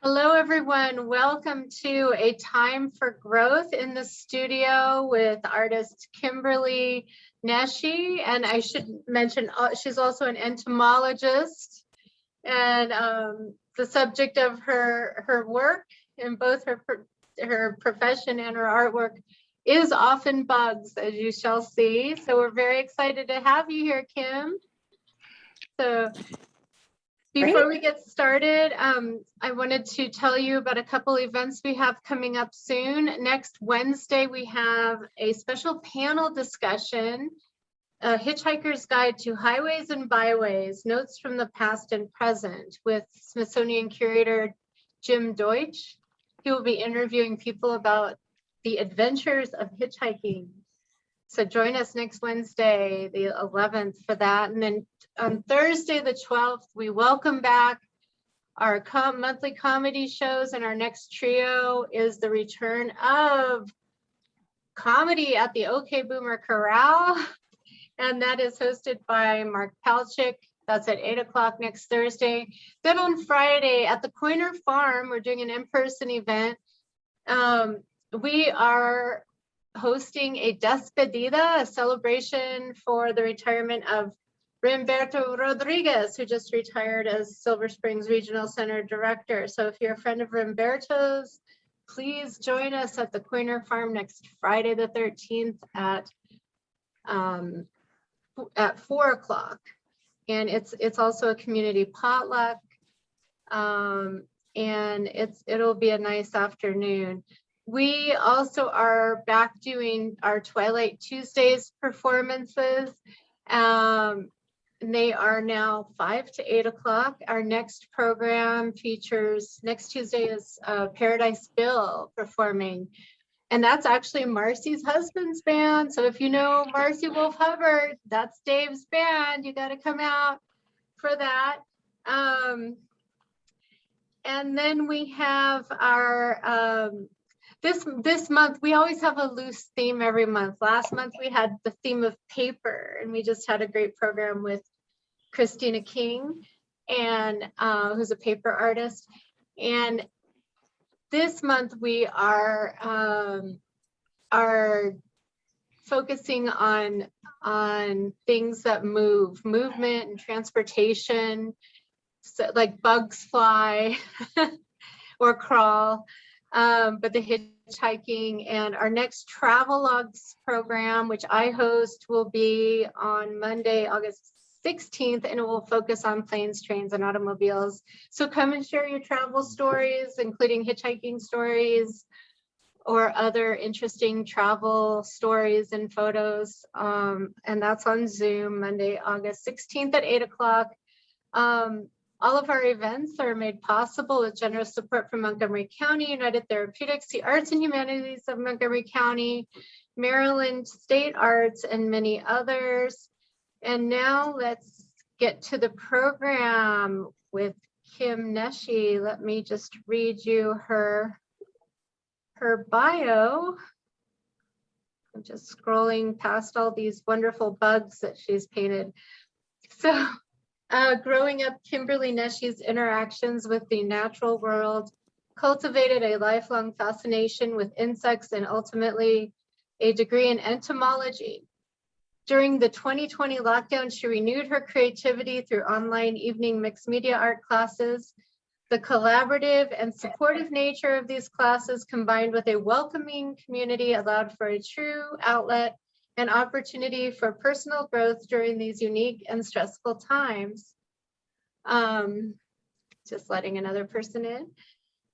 Hello, everyone. Welcome to A Time for Growth in the studio with artist Kimberly Nesci. And I should mention, she's also an entomologist. And the subject of her work in both her profession and her artwork is often bugs, as you shall see. So we're very excited to have you here, Kim. So before we get started, I wanted to tell you about a couple events we have coming up soon. Next Wednesday, we have a special panel discussion, A Hitchhiker's Guide to Highways and Byways, Notes from the Past and Present, with Smithsonian curator Jim Deutsch. He will be interviewing people about the adventures of hitchhiking. So join us next Wednesday, the 11th, for that. And then on Thursday, the 12th, we welcome back our monthly comedy shows. And our next trio is the return of comedy at the OK Boomer Corral. And that is hosted by Mark Palchik. That's at 8 o'clock next Thursday. Then on Friday at the Coiner Farm, we're doing an in-person event. We are hosting a despedida, a celebration for the retirement of Rimberto Rodriguez, who just retired as Silver Springs Regional Center Director. So if you're a friend of Rimberto's, please join us at the Coiner Farm next Friday the 13th at 4 o'clock. And it's also a community potluck. And it'll be a nice afternoon. We also are back doing our Twilight Tuesdays performances. They are now 5 to 8 o'clock. Our next program features, next Tuesday is Paradise Bill performing. And that's actually Marcy's husband's band. So if you know Marcy Wolf Hubbard, that's Dave's band. You got to come out for that. And then we have our, this month, we always have a loose theme every month. Last month, we had the theme of paper, and we just had a great program with Christina King, and who's a paper artist. And this month, we are focusing on things that move, movement and transportation, so like bugs fly or crawl. But the hitchhiking, and our next Travelogues program, which I host, will be on Monday, August 16th, and it will focus on planes, trains, and automobiles. So come and share your travel stories, including hitchhiking stories or other interesting travel stories and photos. And that's on Zoom, Monday, August 16th at 8 o'clock. All of our events are made possible with generous support from Montgomery County, United Therapeutics, the Arts and Humanities of Montgomery County, Maryland State Arts, and many others. And now let's get to the program with Kim Nesci. Let me just read you her bio. I'm just scrolling past all these wonderful bugs that she's painted. So, growing up, Kimberly Nesci's interactions with the natural world cultivated a lifelong fascination with insects and ultimately a degree in entomology. During the 2020 lockdown, she renewed her creativity through online evening mixed media art classes. The collaborative and supportive nature of these classes, combined with a welcoming community, allowed for a true outlet and opportunity for personal growth during these unique and stressful times. Just letting another person in.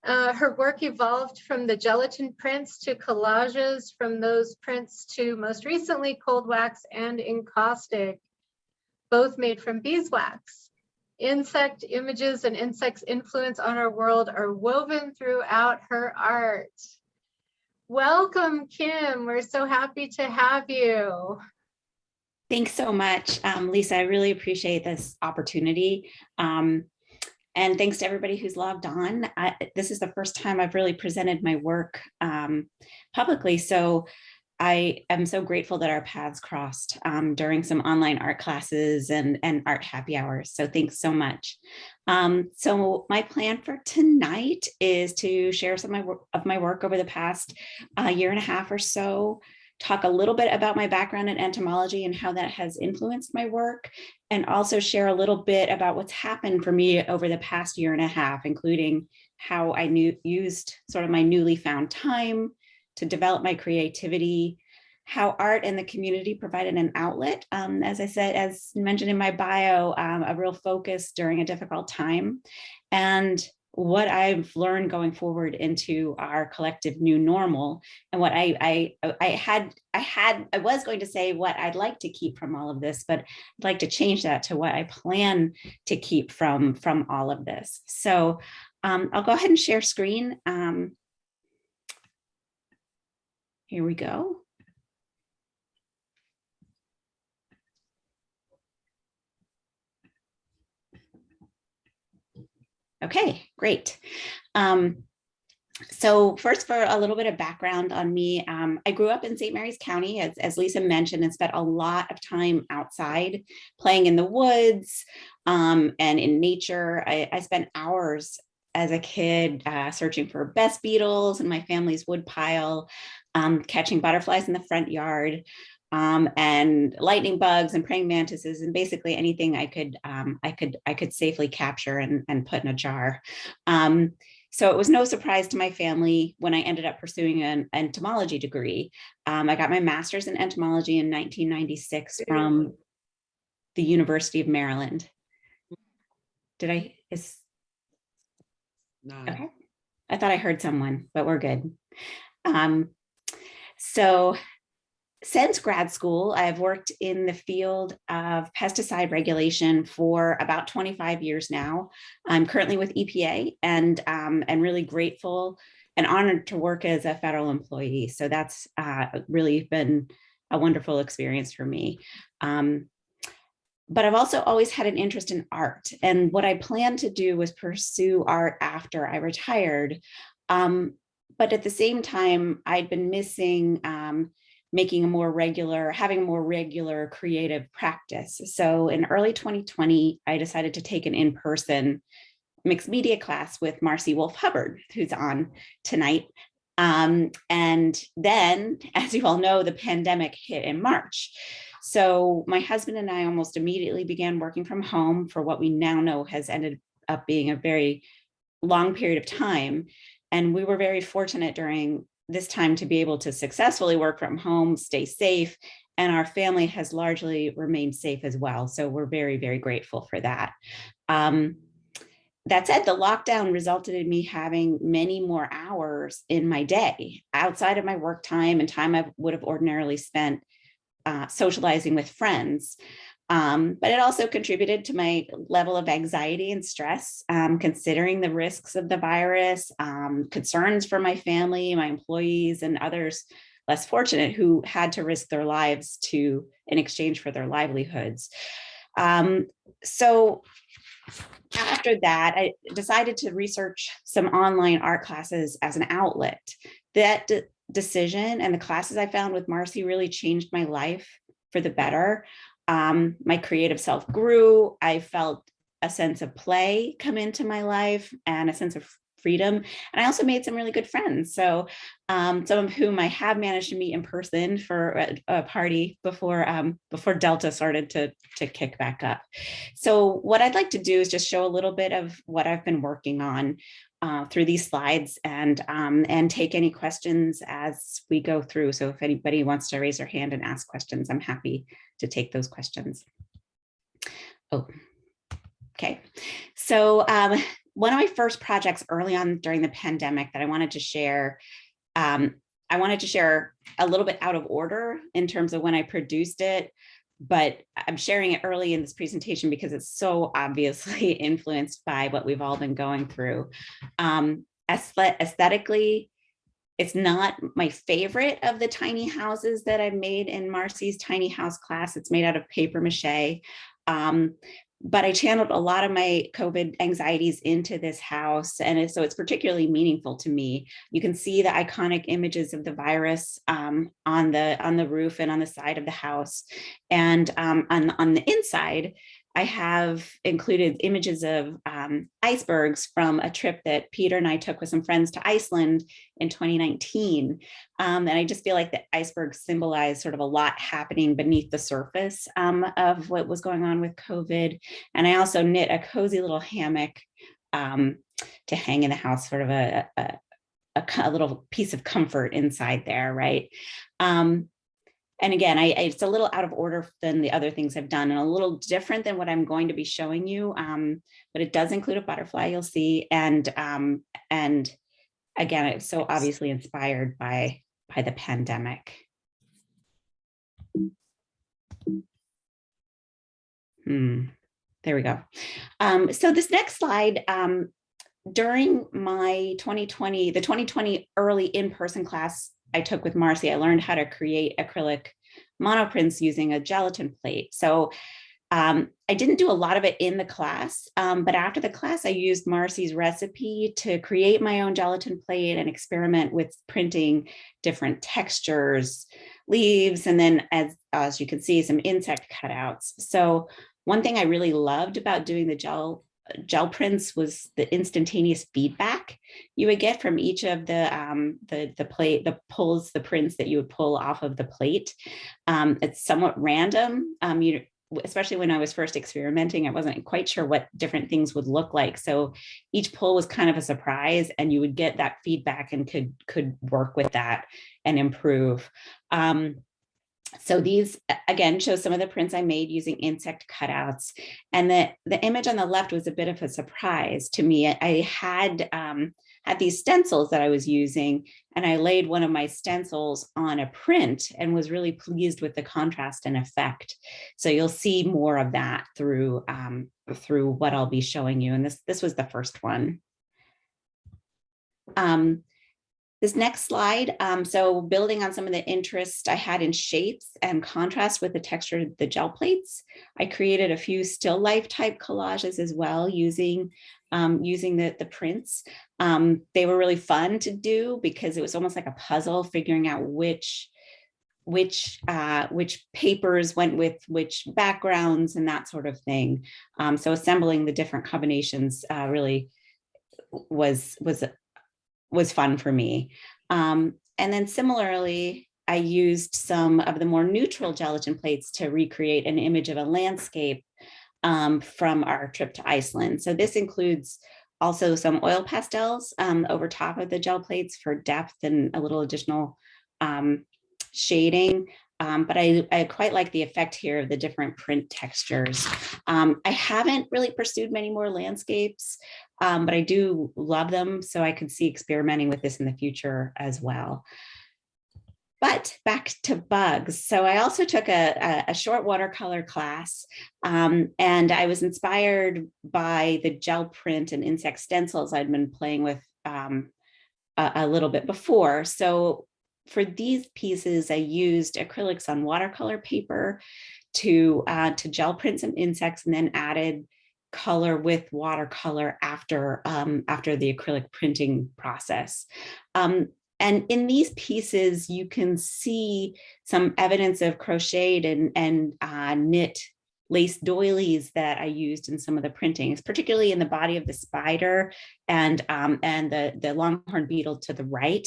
Her work evolved from the gelatin prints to collages, from those prints to most recently cold wax and encaustic, both made from beeswax. Insect images and insects' influence on our world are woven throughout her art. Welcome, Kim. We're so happy to have you. Thanks so much, Lisa. I really appreciate this opportunity. And thanks to everybody who's logged on. This is the first time I've really presented my work publicly. So I am so grateful that our paths crossed during some online art classes and art happy hours. So thanks so much. So my plan for tonight is to share some of my work over the past year and a half or so, talk a little bit about my background in entomology and how that has influenced my work, and also share a little bit about what's happened for me over the past year and a half, including how I used sort of my newly found time to develop my creativity, how art and the community provided an outlet. As I said, as mentioned in my bio, a real focus during a difficult time, and what I've learned going forward into our collective new normal, and what I was going to say what I'd like to keep from all of this, but I'd like to change that to what I plan to keep from all of this. So I'll go ahead and share screen. Here we go. Okay, great. So first, for a little bit of background on me, I grew up in St. Mary's County, as Lisa mentioned, and spent a lot of time outside playing in the woods and in nature. I spent hours as a kid searching for best beetles in my family's wood pile, catching butterflies in the front yard, and lightning bugs and praying mantises, and basically anything I could safely capture and put in a jar. So it was no surprise to my family when I ended up pursuing an entomology degree. I got my master's in entomology in 1996 from the University of Maryland. Okay. I thought I heard someone, but we're good. So since grad school, I've worked in the field of pesticide regulation for about 25 years now. I'm currently with EPA and really grateful and honored to work as a federal employee. So that's really been a wonderful experience for me. But I've also always had an interest in art. And what I planned to do was pursue art after I retired. But at the same time, I'd been missing having a more regular creative practice. So in early 2020, I decided to take an in-person mixed media class with Marcy Wolf Hubbard, who's on tonight. And then, as you all know, the pandemic hit in March. So my husband and I almost immediately began working from home for what we now know has ended up being a very long period of time. And we were very fortunate during this time to be able to successfully work from home, stay safe, and our family has largely remained safe as well. So we're very, very grateful for that. That said, the lockdown resulted in me having many more hours in my day outside of my work time and time I would have ordinarily spent socializing with friends. But it also contributed to my level of anxiety and stress, considering the risks of the virus, concerns for my family, my employees, and others less fortunate who had to risk their lives in exchange for their livelihoods. So after that, I decided to research some online art classes as an outlet. That decision and the classes I found with Marcy really changed my life for the better. My creative self grew. I felt a sense of play come into my life and a sense of freedom. And I also made some really good friends. So some of whom I have managed to meet in person for a party before Delta started to kick back up. So what I'd like to do is just show a little bit of what I've been working on through these slides and take any questions as we go through. So if anybody wants to raise their hand and ask questions, I'm happy to take those questions. Oh, okay. So one of my first projects early on during the pandemic that I wanted to share, I wanted to share a little bit out of order in terms of when I produced it, but I'm sharing it early in this presentation because it's so obviously influenced by what we've all been going through. Aesthetically, it's not my favorite of the tiny houses that I've made in Marcy's tiny house class. It's made out of paper mache. But I channeled a lot of my COVID anxieties into this house. And so it's particularly meaningful to me. You can see the iconic images of the virus on the roof and on the side of the house. And on the inside, I have included images of icebergs from a trip that Peter and I took with some friends to Iceland in 2019. And I just feel like the icebergs symbolize sort of a lot happening beneath the surface of what was going on with COVID. And I also knit a cozy little hammock to hang in the house, sort of a little piece of comfort inside there, right? And again, it's a little out of order than the other things I've done and a little different than what I'm going to be showing you. But it does include a butterfly, you'll see. And again, it's so obviously inspired by the pandemic. There we go. So this next slide, during my 2020 early in-person class I took with Marcy, I learned how to create acrylic monoprints using a gelatin plate. So I didn't do a lot of it in the class, but after the class, I used Marcy's recipe to create my own gelatin plate and experiment with printing different textures, leaves, and then as you can see, some insect cutouts. So one thing I really loved about doing the gel prints was the instantaneous feedback you would get from each of the prints that you would pull off of the plate. It's somewhat random. Especially when I was first experimenting, I wasn't quite sure what different things would look like. So each pull was kind of a surprise, and you would get that feedback and could work with that and improve. So these, again, show some of the prints I made using insect cutouts. And the image on the left was a bit of a surprise to me. I had these stencils that I was using, and I laid one of my stencils on a print and was really pleased with the contrast and effect. So you'll see more of that through what I'll be showing you. And this was the first one. This next slide, so building on some of the interest I had in shapes and contrast with the texture of the gel plates, I created a few still life type collages as well using the prints. They were really fun to do because it was almost like a puzzle, figuring out which papers went with which backgrounds and that sort of thing. So assembling the different combinations really was fun for me. And then similarly, I used some of the more neutral gelatin plates to recreate an image of a landscape from our trip to Iceland. So this includes also some oil pastels over top of the gel plates for depth and a little additional shading. But I quite like the effect here of the different print textures. I haven't really pursued many more landscapes, but I do love them. So I could see experimenting with this in the future as well. But back to bugs. So I also took a short watercolor class, and I was inspired by the gel print and insect stencils I'd been playing with a little bit before. So for these pieces, I used acrylics on watercolor paper to gel print some insects, and then added color with watercolor after the acrylic printing process. And in these pieces, you can see some evidence of crocheted and knit lace doilies that I used in some of the printings, particularly in the body of the spider and the longhorn beetle to the right.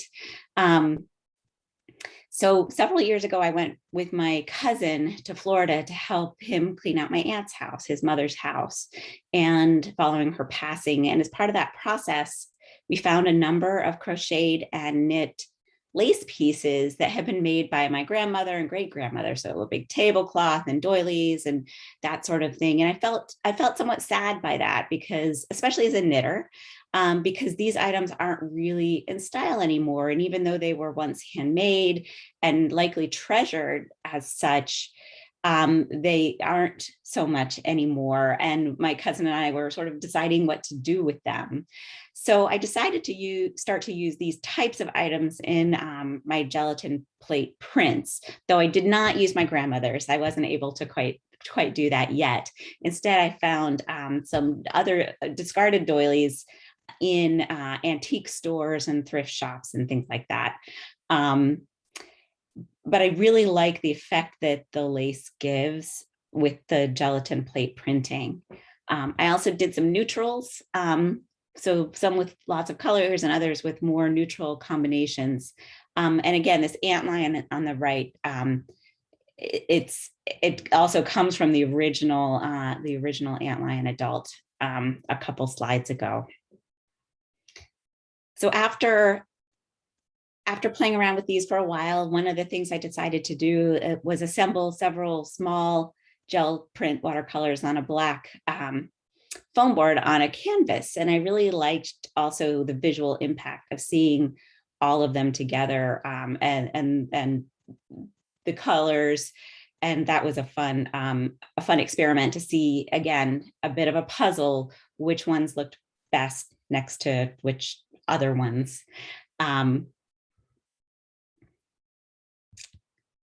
So several years ago, I went with my cousin to Florida to help him clean out my aunt's house, his mother's house, and following her passing. And as part of that process, we found a number of crocheted and knit lace pieces that had been made by my grandmother and great grandmother. So a big tablecloth and doilies and that sort of thing. And I felt somewhat sad by that, because especially as a knitter, because these items aren't really in style anymore. And even though they were once handmade and likely treasured as such, they aren't so much anymore. And my cousin and I were sort of deciding what to do with them. So I decided to start to use these types of items in my gelatin plate prints, though I did not use my grandmother's. I wasn't able to quite quite do that yet. Instead, I found some other discarded doilies in antique stores and thrift shops and things like that. But I really like the effect that the lace gives with the gelatin plate printing. I also did some neutrals. So some with lots of colors and others with more neutral combinations. And again, this antlion on the right, it also comes from the original antlion adult a couple slides ago. So after playing around with these for a while, one of the things I decided to do was assemble several small gel print watercolors on a black foam board on a canvas. And I really liked also the visual impact of seeing all of them together and the colors. And that was a fun experiment to see, again, a bit of a puzzle, which ones looked best next to which other ones.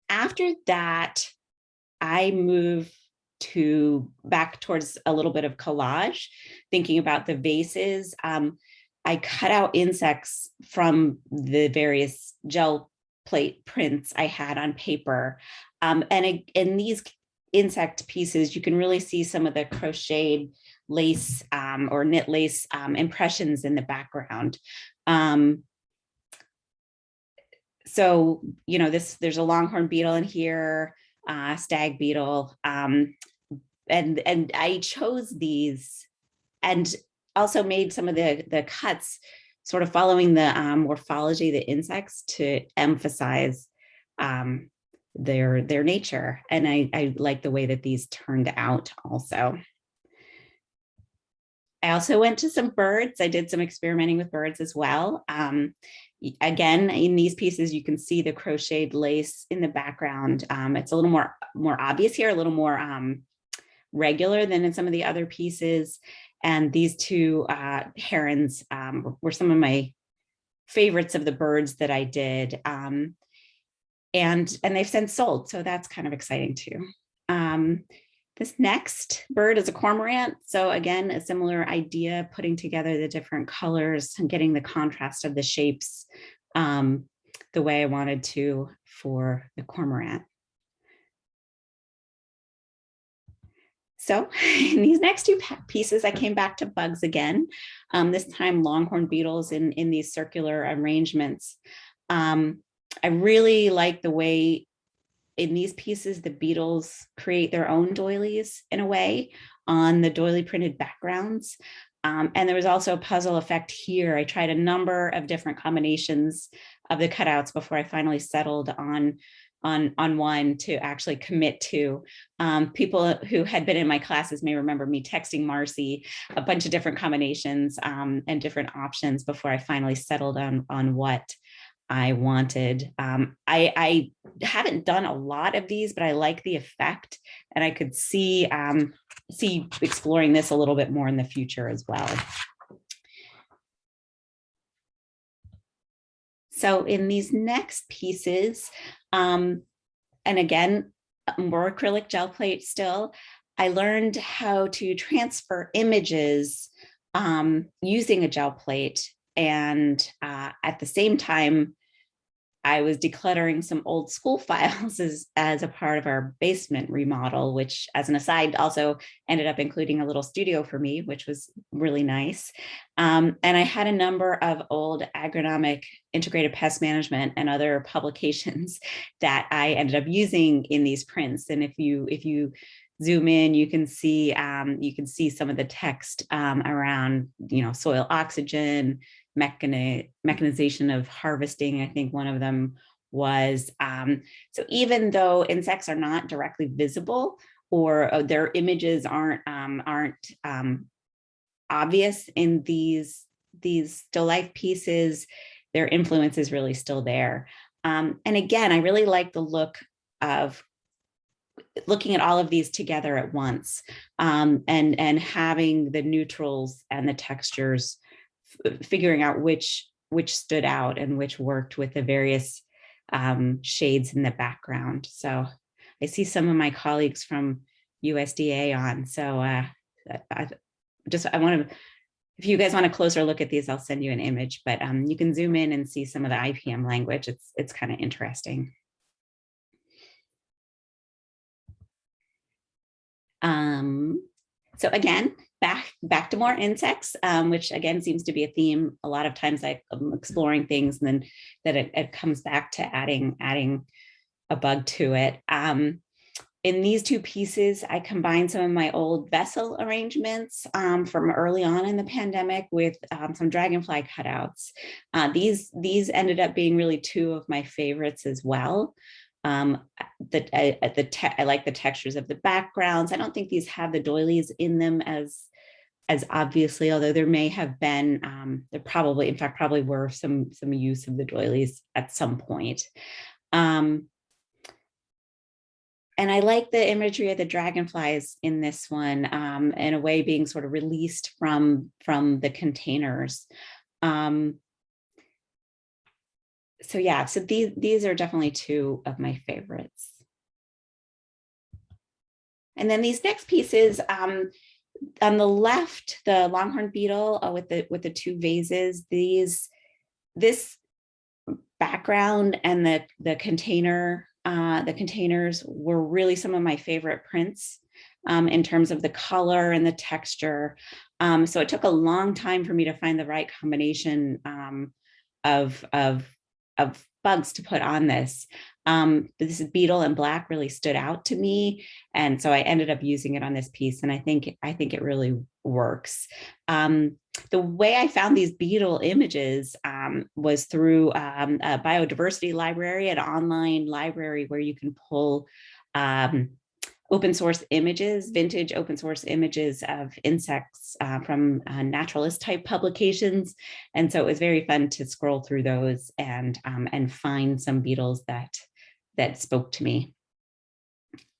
After that, I moved back towards a little bit of collage, thinking about the vases. I cut out insects from the various gel plate prints I had on paper. And in these insect pieces, you can really see some of the crocheted lace or knit lace impressions in the background. So, you know, there's a longhorn beetle in here, stag beetle, and I chose these and also made some of the cuts sort of following the morphology of the insects to emphasize their nature. And I like the way that these turned out also. I also went to some birds. I did some experimenting with birds as well. Again, in these pieces, you can see the crocheted lace in the background. It's a little more obvious here, a little more regular than in some of the other pieces. And these two herons were some of my favorites of the birds that I did. And they've since sold, so that's kind of exciting too. This next bird is a cormorant. So again, a similar idea, putting together the different colors and getting the contrast of the shapes the way I wanted to for the cormorant. So in these next two pieces, I came back to bugs again, this time longhorn beetles in these circular arrangements. I really like the way in these pieces, the beetles create their own doilies in a way on the doily printed backgrounds. And there was also a puzzle effect here. I tried a number of different combinations of the cutouts before I finally settled on one to actually commit to. People who had been in my classes may remember me texting Marcy a bunch of different combinations and different options before I finally settled on what I wanted. I haven't done a lot of these, but I like the effect, and I could see exploring this a little bit more in the future as well. So in these next pieces, and again, more acrylic gel plate still, I learned how to transfer images using a gel plate. And at the same time, I was decluttering some old school files as a part of our basement remodel, which as an aside also ended up including a little studio for me, which was really nice. And I had a number of old agronomic integrated pest management and other publications that I ended up using in these prints. And if you zoom in, you can see some of the text around, soil oxygen, mechanization of harvesting. I think one of them was, so even though insects are not directly visible or their images aren't obvious in these still life pieces, their influence is really still there. And again, I really like the look of looking at all of these together at once, and having the neutrals and the textures, figuring out which stood out and which worked with the various shades in the background. So I see some of my colleagues from USDA on. So I want to, if you guys want a closer look at these, I'll send you an image, but you can zoom in and see some of the IPM language. It's kind of interesting. So again, back to more insects, which again seems to be a theme. A lot of times I'm exploring things and then that it comes back to adding a bug to it. In these two pieces, I combined some of my old vessel arrangements from early on in the pandemic with some dragonfly cutouts. These ended up being really two of my favorites as well. I like the textures of the backgrounds. I don't think these have the doilies in them as obviously, although there may have been, there probably, in fact, probably were some use of the doilies at some point. And I like the imagery of the dragonflies in this one, in a way being sort of released from the containers. So yeah, so these are definitely two of my favorites. And then these next pieces, on the left, the longhorn beetle with the two vases, this background and the container, the containers were really some of my favorite prints in terms of the color and the texture. So it took a long time for me to find the right combination of bugs to put on this. This beetle in black really stood out to me, and so I ended up using it on this piece, and I think it really works. The way I found these beetle images was through a biodiversity library, an online library where you can pull open source images, vintage open source images of insects from naturalist type publications. And so it was very fun to scroll through those and find some beetles that spoke to me.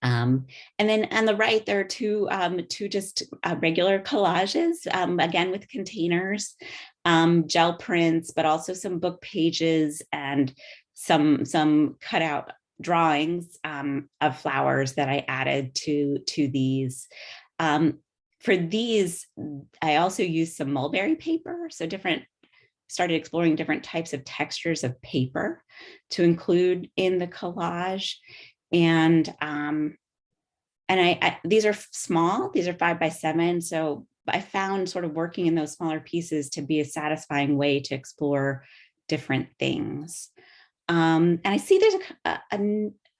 And then on the right, there are two just regular collages, again with containers, gel prints, but also some book pages and some cutout drawings of flowers that I added to these. For these, I also used some mulberry paper, so started exploring different types of textures of paper to include in the collage. And these are small, these are 5 by 7. So I found sort of working in those smaller pieces to be a satisfying way to explore different things. And I see there's I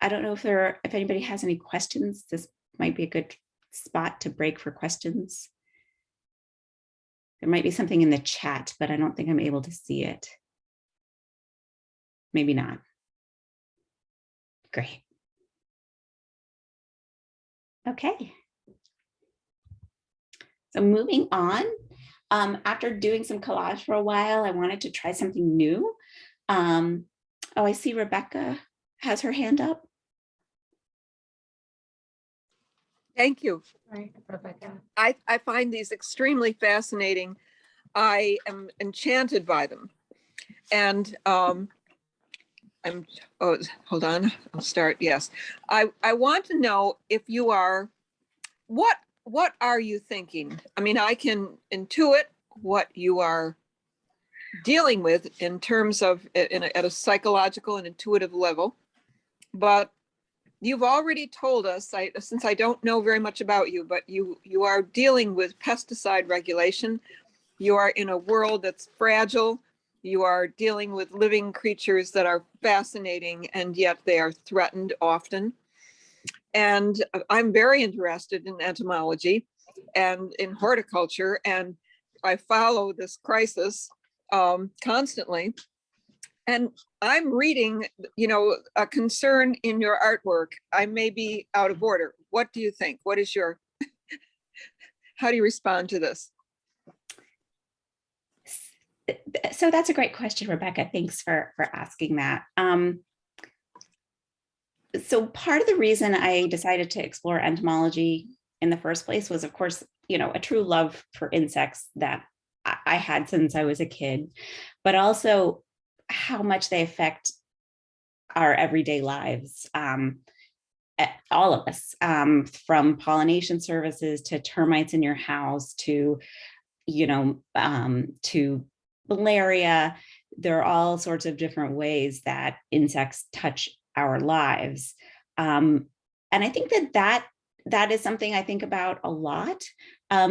don't know if anybody has any questions. This might be a good spot to break for questions. There might be something in the chat, but I don't think I'm able to see it. Maybe not. Great. Okay. So moving on, after doing some collage for a while, I wanted to try something new. Oh, I see Rebecca has her hand up. Thank you. Right, Rebecca. I find these extremely fascinating. I am enchanted by them. And hold on, I'll start. Yes. I want to know if you are, what are you thinking? I mean, I can intuit what you are dealing with in terms of at a psychological and intuitive level, but you've already told us, since I don't know very much about you, but you are dealing with pesticide regulation. You are in a world that's fragile. You are dealing with living creatures that are fascinating, and yet they are threatened often. And I'm very interested in entomology and in horticulture, and I follow this crisis constantly. And I'm reading, a concern in your artwork. I may be out of order. What do you think? What is your, how do you respond to this? So that's a great question, Rebecca. Thanks for asking that. So part of the reason I decided to explore entomology in the first place was, of course, a true love for insects that I had since I was a kid, but also how much they affect our everyday lives. all of us, from pollination services to termites in your house to, to malaria. There are all sorts of different ways that insects touch our lives. And I think that is something I think about a lot,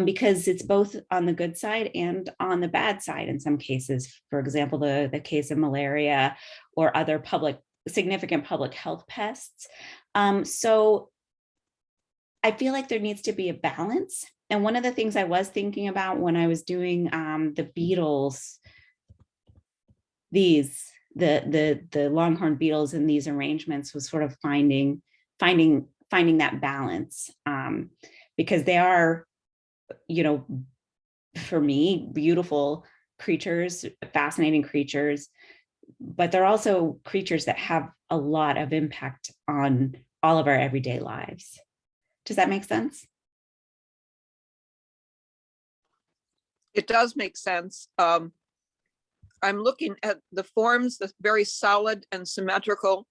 because it's both on the good side and on the bad side in some cases. For example, the case of malaria or other significant public health pests. So I feel like there needs to be a balance. And one of the things I was thinking about when I was doing the beetles, the longhorn beetles in these arrangements, was sort of finding that balance, because they are, for me, beautiful creatures, fascinating creatures, but they're also creatures that have a lot of impact on all of our everyday lives. Does that make sense? It does make sense. I'm looking at the forms, the very solid and symmetrical,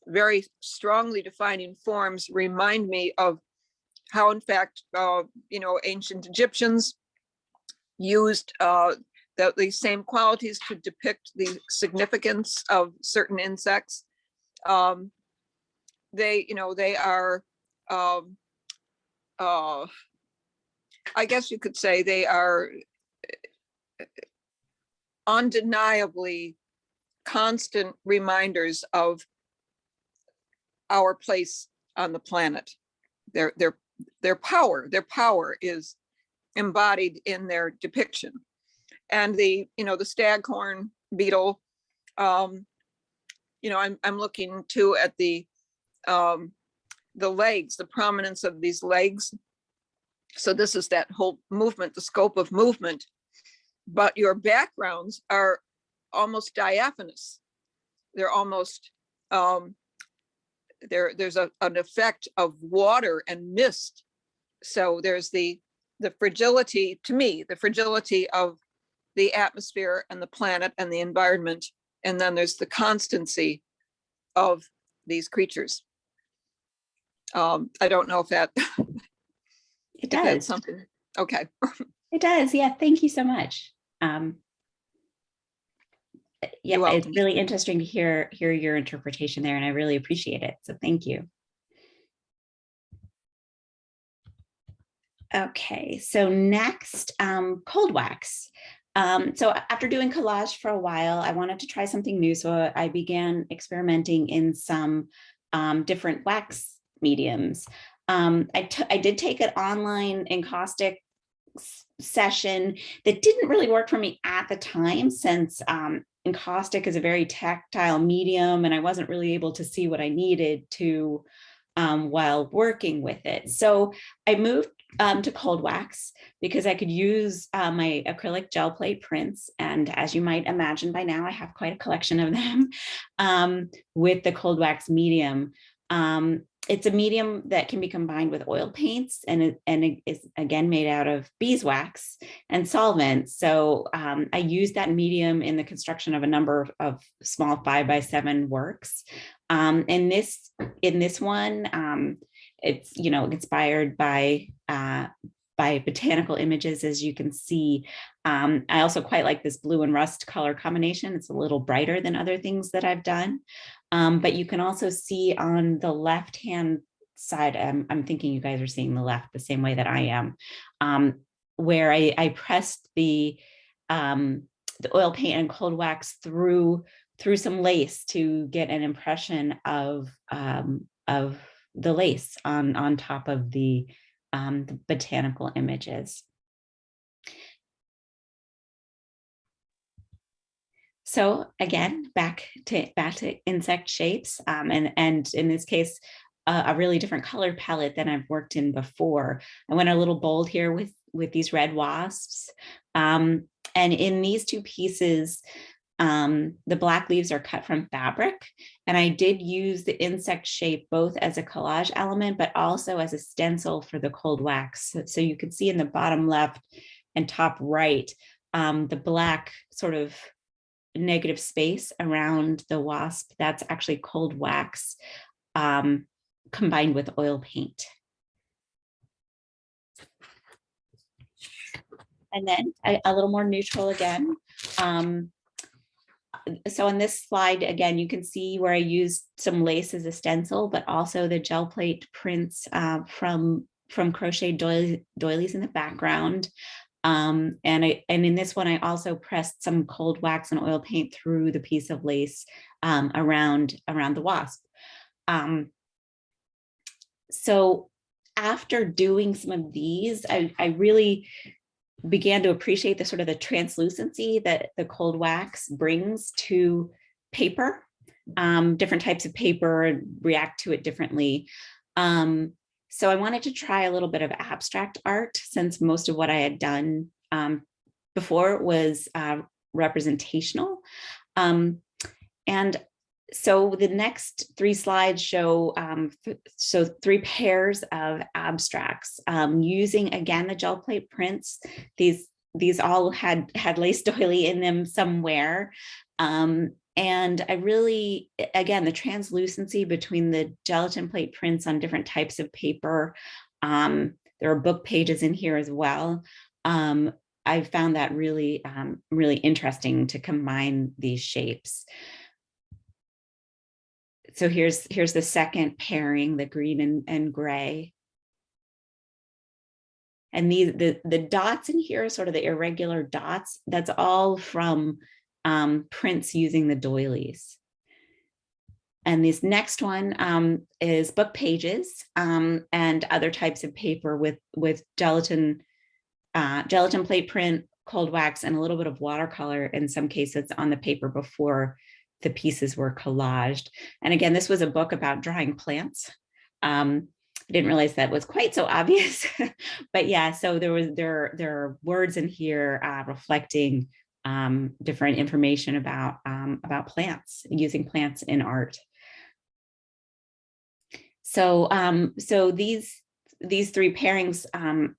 very strongly defining forms remind me of how, in fact, ancient Egyptians used these same qualities to depict the significance of certain insects. They are, I guess you could say, they are undeniably constant reminders of our place on the planet. Their power is embodied in their depiction. And the staghorn beetle, I'm looking too at the legs, the prominence of these legs. So this is that whole movement, the scope of movement, but your backgrounds are almost diaphanous. They're almost, there's an effect of water and mist. So there's the fragility, to me, the fragility of the atmosphere and the planet and the environment. And then there's the constancy of these creatures. I don't know if that it does. That's something. Okay. It does. Yeah. Thank you so much. Yeah, it's really interesting to hear your interpretation there, and I really appreciate it. So thank you. Okay, so next, cold wax. So after doing collage for a while, I wanted to try something new. So I began experimenting in some different wax mediums. I did take an online encaustic session that didn't really work for me at the time, since encaustic is a very tactile medium and I wasn't really able to see what I needed to while working with it. So I moved to cold wax because I could use my acrylic gel plate prints. And as you might imagine by now, I have quite a collection of them with the cold wax medium. It's a medium that can be combined with oil paints, and it is again made out of beeswax and solvents. So I used that medium in the construction of a number of small 5x7 works. In this one, it's inspired by botanical images, as you can see. I also quite like this blue and rust color combination. It's a little brighter than other things that I've done. But you can also see on the left-hand side, I'm thinking you guys are seeing the left the same way that I am, where I pressed the oil paint and cold wax through some lace to get an impression of the lace on top of the botanical images. So again, back to insect shapes, and in this case, a really different color palette than I've worked in before. I went a little bold here with these red wasps, and in these two pieces, the black leaves are cut from fabric, and I did use the insect shape both as a collage element, but also as a stencil for the cold wax. So you can see in the bottom left and top right, the black sort of negative space around the wasp, that's actually cold wax combined with oil paint. And then a little more neutral again. So on this slide, again, you can see where I used some lace as a stencil, but also the gel plate prints from crochet doilies in the background. And in this one, I also pressed some cold wax and oil paint through the piece of lace around the wasp. So after doing some of these, I really began to appreciate the sort of the translucency that the cold wax brings to paper. Different types of paper react to it differently. So I wanted to try a little bit of abstract art, since most of what I had done before was representational. And so the next 3 slides show 3 pairs of abstracts using, again, the gel plate prints. These all had lace doily in them somewhere. And I really, again, the translucency between the gelatin plate prints on different types of paper. There are book pages in here as well. I found that really, really interesting to combine these shapes. So here's the second pairing, the green and gray. And the dots in here are sort of the irregular dots. That's all from prints using the doilies. And this next one is book pages and other types of paper with gelatin plate print, cold wax, and a little bit of watercolor in some cases on the paper before the pieces were collaged. And again, this was a book about drawing plants. I didn't realize that was quite so obvious, but yeah, so there are words in here reflecting different information about plants, using plants in art. So these 3 pairings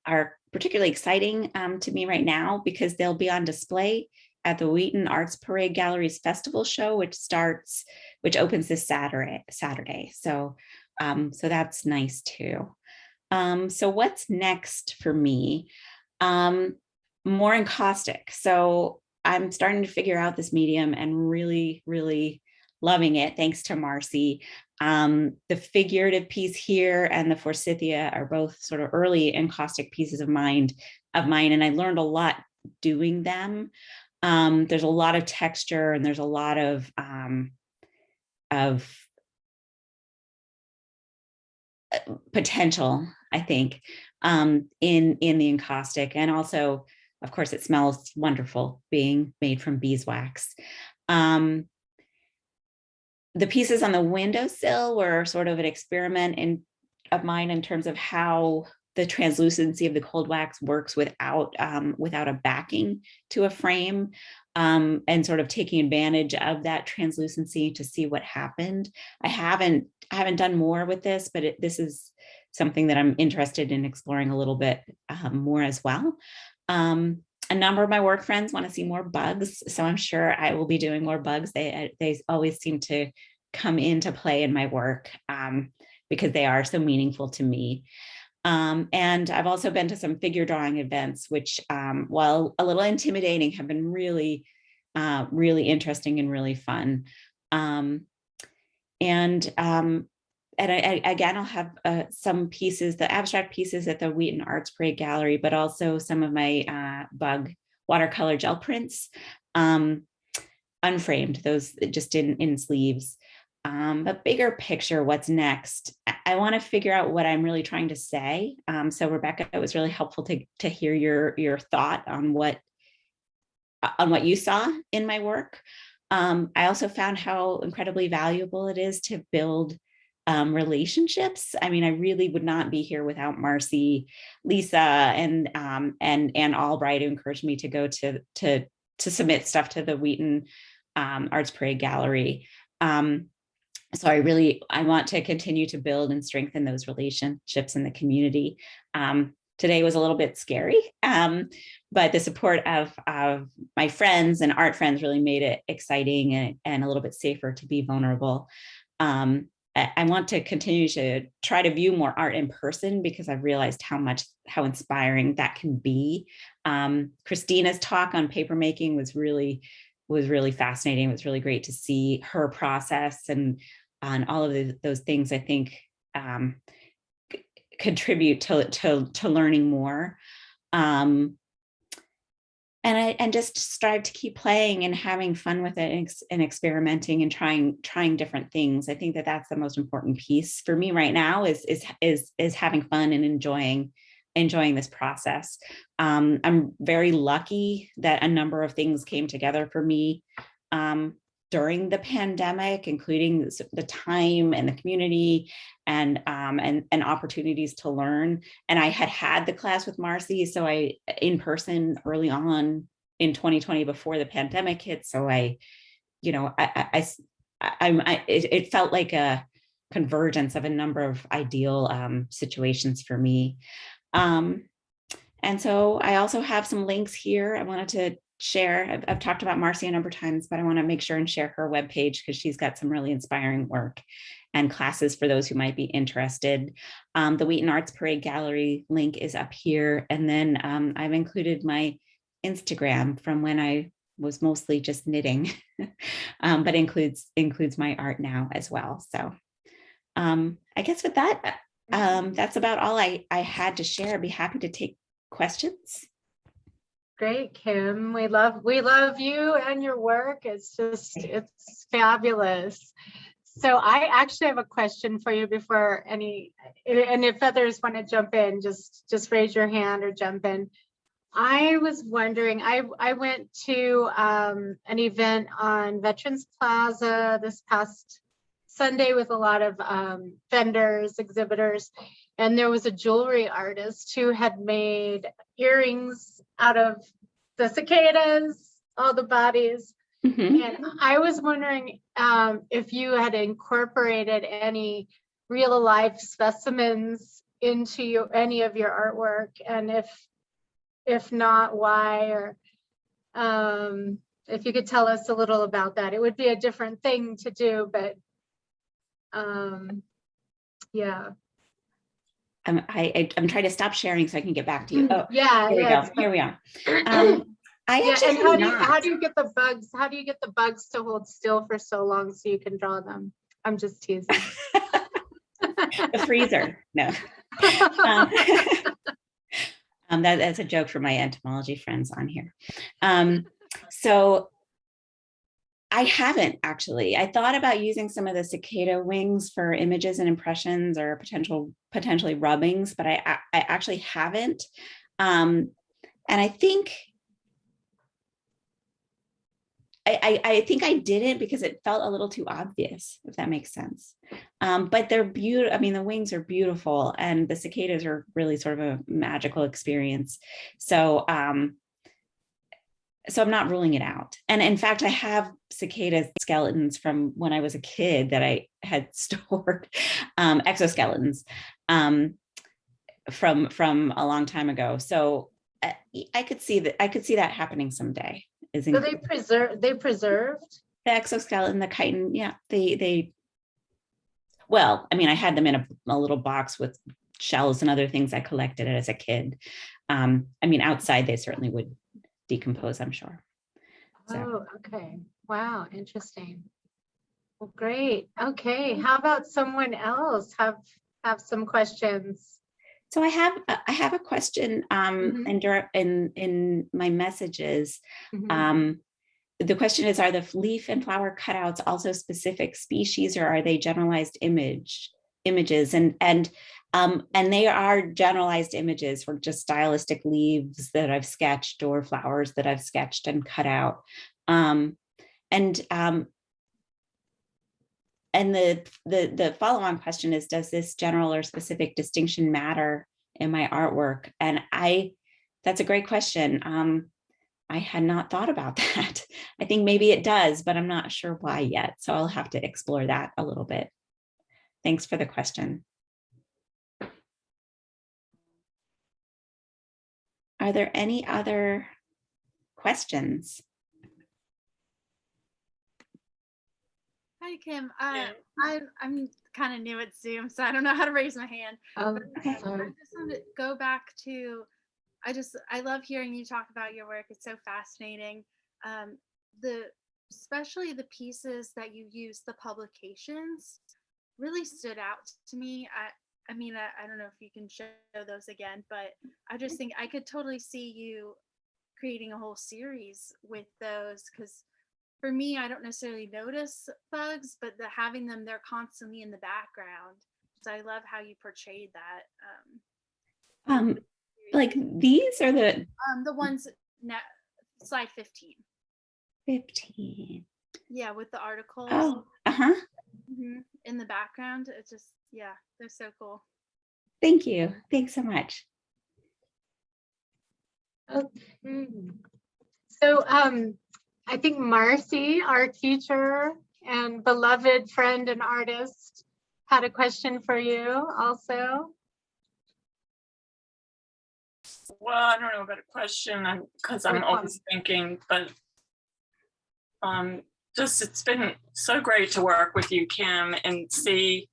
are particularly exciting to me right now, because they'll be on display at the Wheaton Arts Parade Gallery's festival show, which opens this Saturday. So that's nice too. So what's next for me? More encaustic. So I'm starting to figure out this medium and really, really loving it, thanks to Marcy. The figurative piece here and the forsythia are both sort of early encaustic pieces of mine, and I learned a lot doing them. There's a lot of texture, and there's a lot of potential, I think, in the encaustic. And also, of course, it smells wonderful being made from beeswax. The pieces on the windowsill were sort of an experiment of mine in terms of how the translucency of the cold wax works without a backing to a frame, and sort of taking advantage of that translucency to see what happened. I haven't done more with this, but this is something that I'm interested in exploring a little bit more as well. A number of my work friends want to see more bugs, so I'm sure I will be doing more bugs. They always seem to come into play in my work because they are so meaningful to me. And I've also been to some figure drawing events, which, while a little intimidating, have been really, really interesting and really fun. Again, I'll have some pieces, the abstract pieces at the Wheaton Arts Parade Gallery, but also some of my bug watercolor gel prints, unframed, those just in sleeves. But bigger picture, what's next? I want to figure out what I'm really trying to say. So Rebecca, it was really helpful to hear your thought on what you saw in my work. I also found how incredibly valuable it is to build relationships. I mean, I really would not be here without Marcy, Lisa, and Ann Albright, who encouraged me to go to submit stuff to the Wheaton Arts Parade Gallery. So I want to continue to build and strengthen those relationships in the community, to today was a little bit scary, but the support of my friends and art friends really made it exciting and a little bit safer to be vulnerable. I want to continue to try to view more art in person because I've realized how inspiring that can be. Christina's talk on papermaking was really fascinating. It was really great to see her process and all of those things, I think, contribute to learning more. And just strive to keep playing and having fun with it and experimenting and trying different things. I think that that's the most important piece for me right now is having fun and enjoying this process. I'm very lucky that a number of things came together for me during the pandemic, including the time and the community and opportunities to learn. And I had the class with Marcy, so I in person early on in 2020 before the pandemic hit. So it felt like a convergence of a number of ideal situations for me. And so I also have some links here I wanted to share. I've talked about Marcy a number of times, but I want to make sure and share her webpage because she's got some really inspiring work and classes for those who might be interested. The Wheaton Arts Parade Gallery link is up here. And then I've included my Instagram from when I was mostly just knitting, but includes my art now as well. So I guess with that, that's about all I had to share. I'd be happy to take questions. Great, Kim. We love you and your work. It's fabulous. So I actually have a question for you before and if others want to jump in, just raise your hand or jump in. I was wondering, I went to an event on Veterans Plaza this past Sunday with a lot of vendors, exhibitors, and there was a jewelry artist who had made earrings out of the cicadas, all the bodies. Mm-hmm. And I was wondering if you had incorporated any real life specimens into any of your artwork, and if not, why, or if you could tell us a little about that. It would be a different thing to do, but yeah. I'm trying to stop sharing so I can get back to you. Oh, yeah. Here we go. Here we are. And how do you get the bugs? How do you get the bugs to hold still for so long so you can draw them? I'm just teasing. The freezer. No. That's a joke for my entomology friends on here. So I haven't actually. I thought about using some of the cicada wings for images and impressions or potentially rubbings, but I actually haven't. And I think I think I didn't because it felt a little too obvious, if that makes sense. But they're beautiful. I mean, the wings are beautiful, and the cicadas are really sort of a magical experience. So I'm not ruling it out. And in fact, I have cicada skeletons from when I was a kid that I had stored, exoskeletons from a long time ago. So I could see that happening someday. So they preserved the exoskeleton, the chitin. Yeah, well, I mean, I had them in a little box with shells and other things I collected as a kid. I mean, outside they certainly would decompose, I'm sure. So. Oh, okay. Wow, interesting. Well, great. Okay, how about someone else have some questions? So I have a question in my messages. Mm-hmm. The question is, are the leaf and flower cutouts also specific species, or are they generalized images? And they are generalized images for just stylistic leaves that I've sketched or flowers that I've sketched and cut out. And the follow-on question is, does this general or specific distinction matter in my artwork? And that's a great question. I had not thought about that. I think maybe it does, but I'm not sure why yet. So I'll have to explore that a little bit. Thanks for the question. Are there any other questions? Hi, Kim. Yeah. I'm kind of new at Zoom, so I don't know how to raise my hand. Okay. I just want to go back to, I love hearing you talk about your work. It's so fascinating. The especially the pieces that you use, the publications, really stood out to me. I mean, I don't know if you can show those again, but I just think I could totally see you creating a whole series with those, because for me, I don't necessarily notice bugs, but having them, they're constantly in the background. So I love how you portrayed that. Like these are the ones slide 15. 15. Yeah, with the articles. Oh, uh-huh. In the background. It's just, yeah, they're so cool. Thank you. Thanks so much. Okay. So I think Marcy, our teacher and beloved friend and artist, had a question for you also. Well, I don't know about a question because I'm always thinking, but just it's been so great to work with you, Kim, and see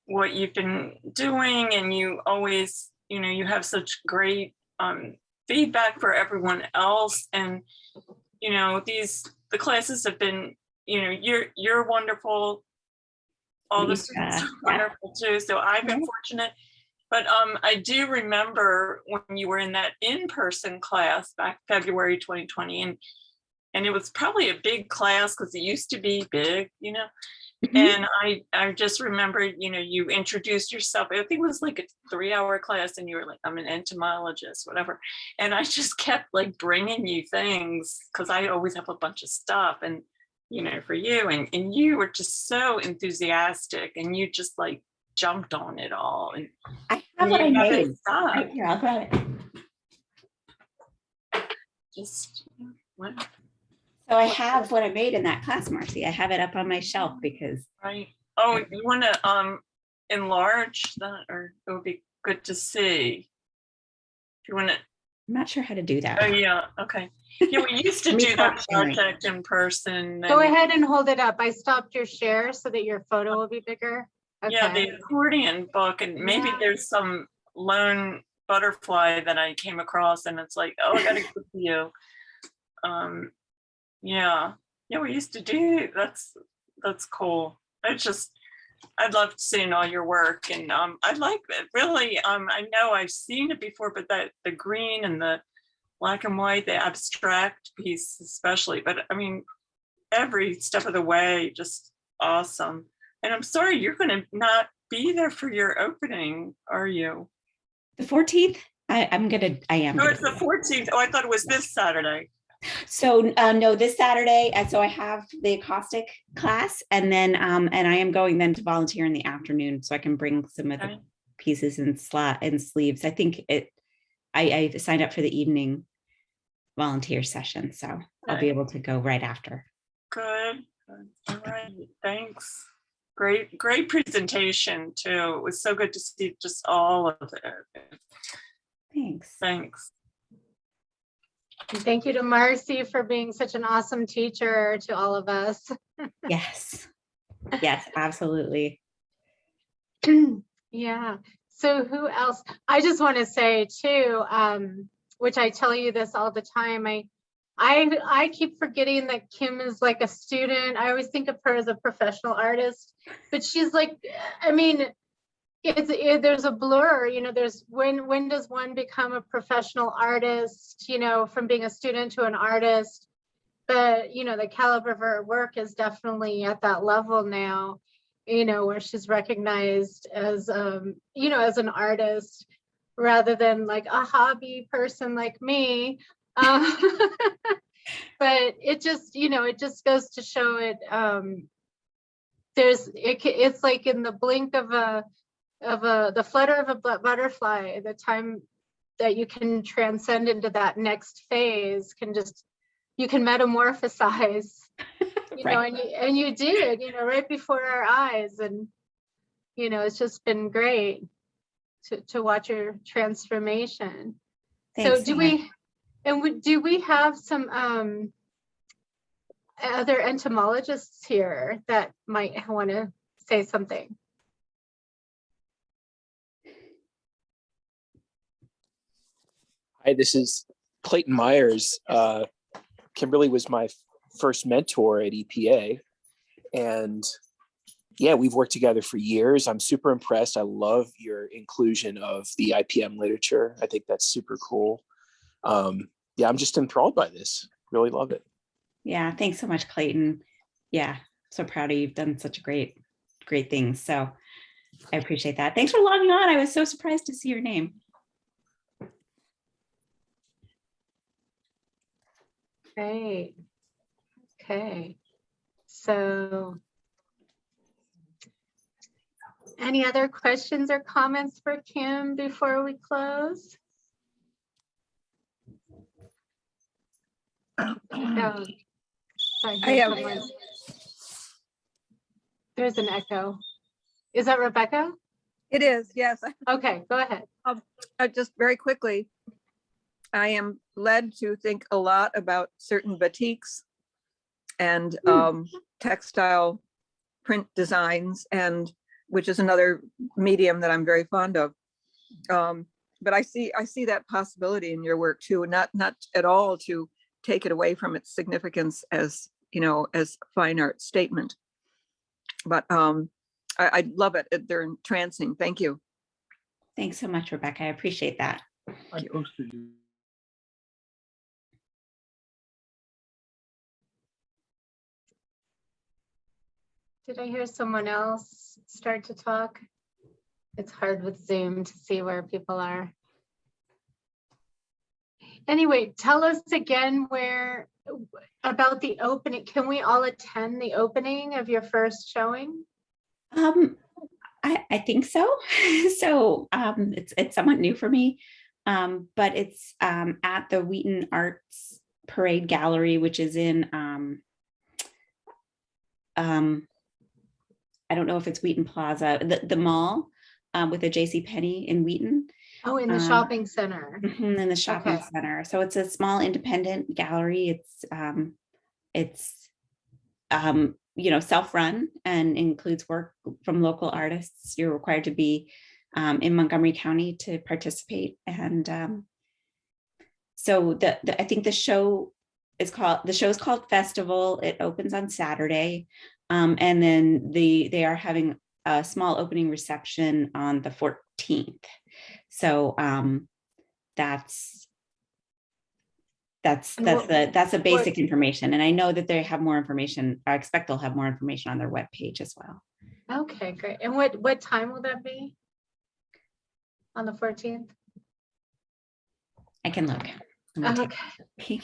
what you've been doing. And you always, you have such great feedback for everyone else. And, the classes have been, you're wonderful. All the students are wonderful too. So I've been fortunate. But I do remember when you were in that in-person class back February 2020, and it was probably a big class because it used to be big, And I just remember, you introduced yourself. I think it was like a 3-hour class, and you were like, I'm an entomologist, whatever. And I just kept like bringing you things because I always have a bunch of stuff, and for you, and you were just so enthusiastic, and you just like jumped on it all. And I have what I made. Right here, I'll grab it. Just what? So I have what I made in that class, Marcy. I have it up on my shelf because. Right. Oh, you want to enlarge that, or it would be good to see. If you want to. I'm not sure how to do that. Oh yeah. Okay. Yeah, we used to do that project in person. Go ahead and hold it up. I stopped your share so that your photo will be bigger. Okay. Yeah, the accordion book, and maybe there's some lone butterfly that I came across, and it's like, oh, I gotta give you. Yeah, we used to do that's cool. I'd love seeing all your work, and I'd like it really. I know I've seen it before, but the green and the black and white, the abstract piece especially, but I mean every step of the way, just awesome. And I'm sorry you're going to not be there for your opening, are you? The 14th? I am. Oh, it's the 14th. Oh, I thought it was this Saturday. So no, this Saturday. So I have the encaustic class, and then and I am going then to volunteer in the afternoon, so I can bring some of the pieces and sleeves. I think I signed up for the evening volunteer session, so I'll be able to go right after. Good. All right. Thanks. Great presentation too. It was so good to see just all of it. Thanks. Thank you to Marcy for being such an awesome teacher to all of us. Yes, absolutely. Yeah. So who else? I just want to say too, which I tell you this all the time. I keep forgetting that Kim is like a student. I always think of her as a professional artist, but she's like, I mean, there's a blur, there's when does one become a professional artist, from being a student to an artist. But, the caliber of her work is definitely at that level now, where she's recognized as, as an artist rather than like a hobby person like me. But it just, it just goes to show it. It's like in the blink of the flutter of a butterfly, the time that you can transcend into that next phase you can metamorphosize, right. and you did, right before our eyes. And, it's just been great to watch your transformation. So Thanks. do we have some other entomologists here that might want to say something? Hi, this is Clayton Myers. Kimberly was my first mentor at EPA. And yeah, we've worked together for years. I'm super impressed. I love your inclusion of the IPM literature. I think that's super cool. Yeah, I'm just enthralled by this. Really love it. Yeah, thanks so much, Clayton. Yeah, so proud of you. You've done such a great things. So I appreciate that. Thanks for logging on. I was so surprised to see your name. Great. Okay. So any other questions or comments for Kim before we close? No. Sorry, I have- there's an echo. Is that Rebecca? It is, yes. Okay, go ahead. Just very quickly, I am led to think a lot about certain batiks and textile print designs, and which is another medium that I'm very fond of. But I see that possibility in your work too, not at all to take it away from its significance as, you know, as fine art statement. But I love it. They're entrancing. Thank you. Thanks so much, Rebecca. I appreciate that. Did I hear someone else start to talk? It's hard with Zoom to see where people are. Anyway, tell us again about the opening. Can we all attend the opening of your first showing? I think so. So it's somewhat new for me, but it's at the Wheaton Arts Parade Gallery, which is in I don't know if it's Wheaton Plaza, the mall with a JCPenney in Wheaton. Oh, in the shopping center. In the shopping center. So it's a small independent gallery. It's you know, self-run and includes work from local artists. You're required to be in Montgomery County to participate. And so I think the show is called Festival. It opens on Saturday. And then they are having a small opening reception on the 14th. So that's the basic information. And I know that they have more information. I expect they'll have more information on their webpage as well. Okay, great. And what time will that be? On the 14th? I can look. Okay.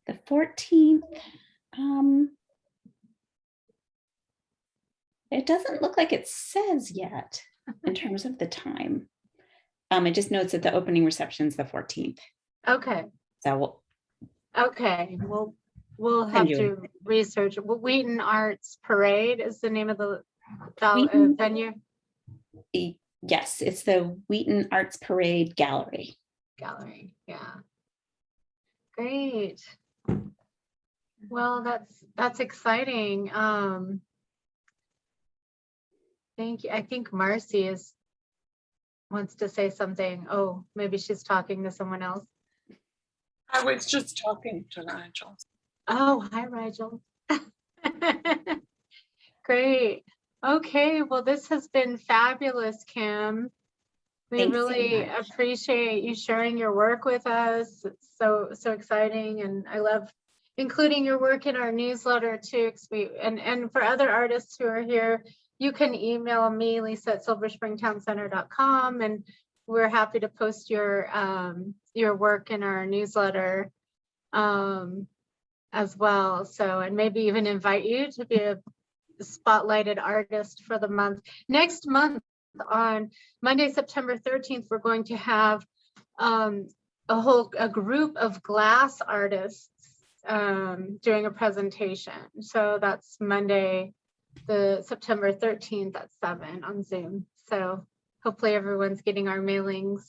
The 14th, it doesn't look like it says yet in terms of the time. It just notes that the opening reception is the 14th. Okay. So we'll have to research. Wheaton Arts Parade is the name of the venue. Yes, it's the Wheaton Arts Parade Gallery. Yeah. Great. Well, that's exciting. Thank you. I think Marcy wants to say something. Oh, maybe she's talking to someone else. I was just talking to Nigel. Oh, hi, Rigel. Great. Okay, well, this has been fabulous, Kim. We Thanks really so much. appreciate you sharing your work with us. It's so exciting, and I love including your work in our newsletter too. And for other artists who are here, you can email me, Lisa at silverspringtowncenter.com, and we're happy to post your work in our newsletter as well. So, and maybe even invite you to be a spotlighted artist for the month. Next month on Monday, September 13th, we're going to have a group of glass artists doing a presentation. So that's Monday, the September 13th at 7 on Zoom. So hopefully everyone's getting our mailings.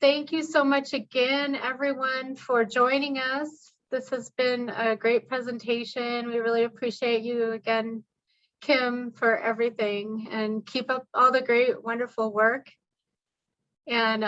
Thank you so much again, everyone, for joining us. This has been a great presentation. We really appreciate you again, Kim, for everything, and keep up all the great, wonderful work. And